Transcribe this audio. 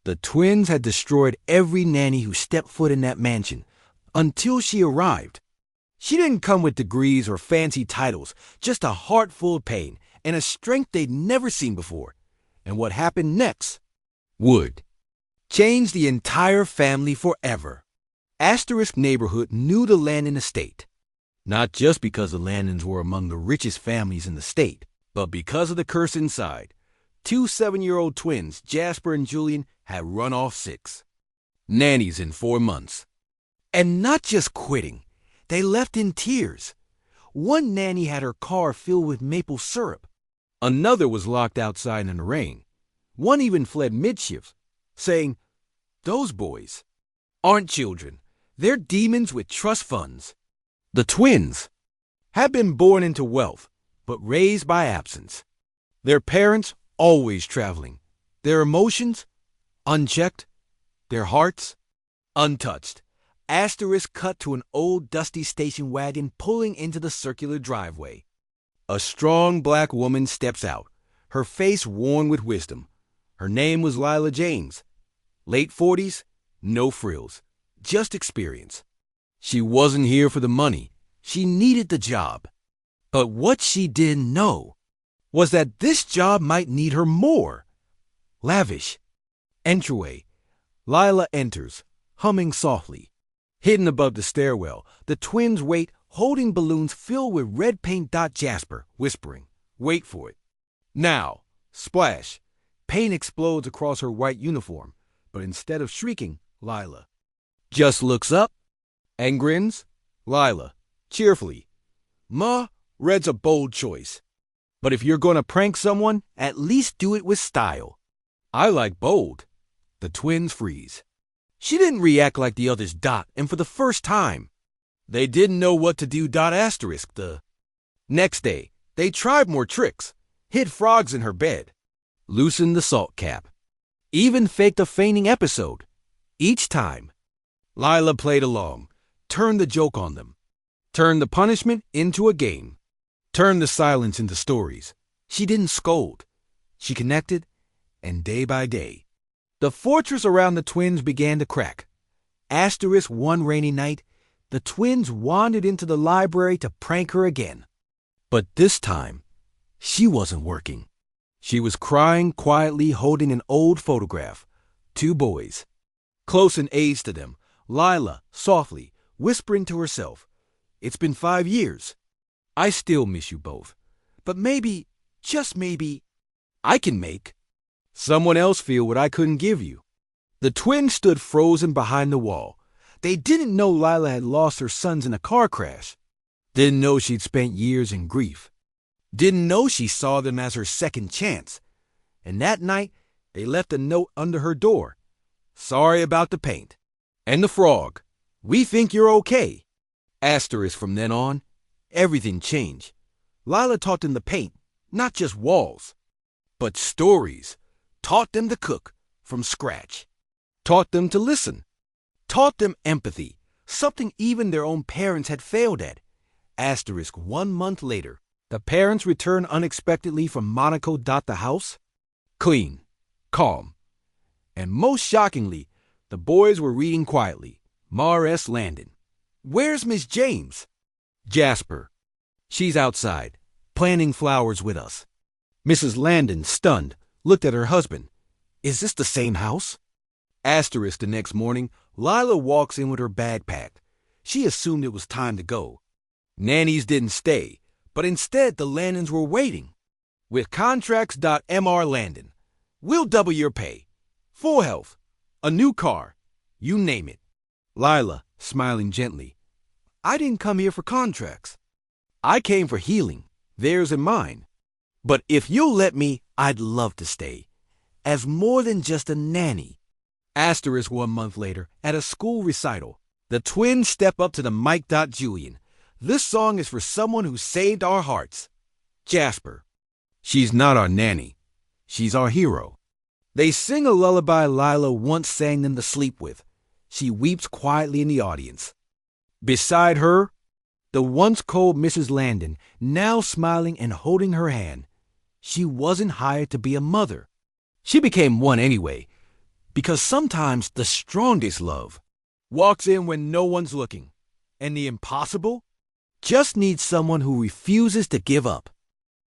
The twins had destroyed every nanny who stepped foot in that mansion until she arrived. She didn't come with degrees or fancy titles, just a heart full of pain and a strength they'd never seen before. And what happened next would change the entire family forever. Asterisk neighborhood knew the Landon estate, not just because the Landons were among the richest families in the state, but because of the curse inside. Two 7-year-old twins, Jasper and Julian, had run off 6 nannies in 4 months. And not just quitting, they left in tears. One nanny had her car filled with maple syrup. Another was locked outside in the rain. One even fled mischief, saying, "Those boys aren't children. They're demons with trust funds." The twins had been born into wealth, but raised by absence. Their parents always traveling. Their emotions unchecked. Their hearts untouched. Asterisk cut to an old dusty station wagon pulling into the circular driveway. A strong black woman steps out, her face worn with wisdom. Her name was Lila James. Late 40s, no frills, just experience. She wasn't here for the money. She needed the job. But what she didn't know was that this job might need her more. Lavish. Entryway. Lila enters, humming softly. Hidden above the stairwell, the twins wait, holding balloons filled with red paint. Jasper, whispering, "Wait for it." Now, splash. Paint explodes across her white uniform, but instead of shrieking, Lila just looks up and grins. Lila, cheerfully, "Ma, red's a bold choice. But if you're going to prank someone, at least do it with style." "I like bold." The twins freeze. She didn't react like the others. And for the first time, they didn't know what to do. Asterisk. The next day, they tried more tricks, hid frogs in her bed, loosened the salt cap, even faked a fainting episode. Each time, Lila played along, turned the joke on them, turned the punishment into a game, turned the silence into stories. She didn't scold. She connected, and day by day, the fortress around the twins began to crack. Asterisk one rainy night, the twins wandered into the library to prank her again. But this time, she wasn't working. She was crying quietly, holding an old photograph. 2 boys, close in age to them. Lila, softly, whispering to herself, "It's been 5 years. I still miss you both. But maybe, just maybe, I can make someone else feel what I couldn't give you." The twins stood frozen behind the wall. They didn't know Lila had lost her sons in a car crash. Didn't know she'd spent years in grief. Didn't know she saw them as her second chance. And that night, they left a note under her door. "Sorry about the paint. And the frog. We think you're okay." Asterisk from then on, everything changed. Lila taught them to paint, not just walls, but stories. Taught them to cook from scratch. Taught them to listen. Taught them empathy, something even their own parents had failed at. Asterisk 1 month later, the parents returned unexpectedly from Monaco. The house, clean, calm, and most shockingly, the boys were reading quietly. Mar S. Landon. "Where's Miss James?" "Jasper. She's outside, planting flowers with us." Mrs. Landon, stunned, looked at her husband. "Is this the same house?" Asterisk the next morning, Lila walks in with her bag packed. She assumed it was time to go. Nannies didn't stay, but instead the Landons were waiting. "With contracts. Mr. Landon. We'll double your pay. Full health. A new car. You name it." Lila, smiling gently. "I didn't come here for contracts. I came for healing, theirs and mine. But if you'll let me, I'd love to stay, as more than just a nanny." Asterisk 1 month later, at a school recital, the twins step up to the mic. "Julian, this song is for someone who saved our hearts. Jasper. She's not our nanny. She's our hero." They sing a lullaby Lila once sang them to sleep with. She weeps quietly in the audience. Beside her, the once cold Mrs. Landon, now smiling and holding her hand. She wasn't hired to be a mother. She became one anyway, Because sometimes the strongest love walks in when no one's looking, and the impossible just needs someone who refuses to give up.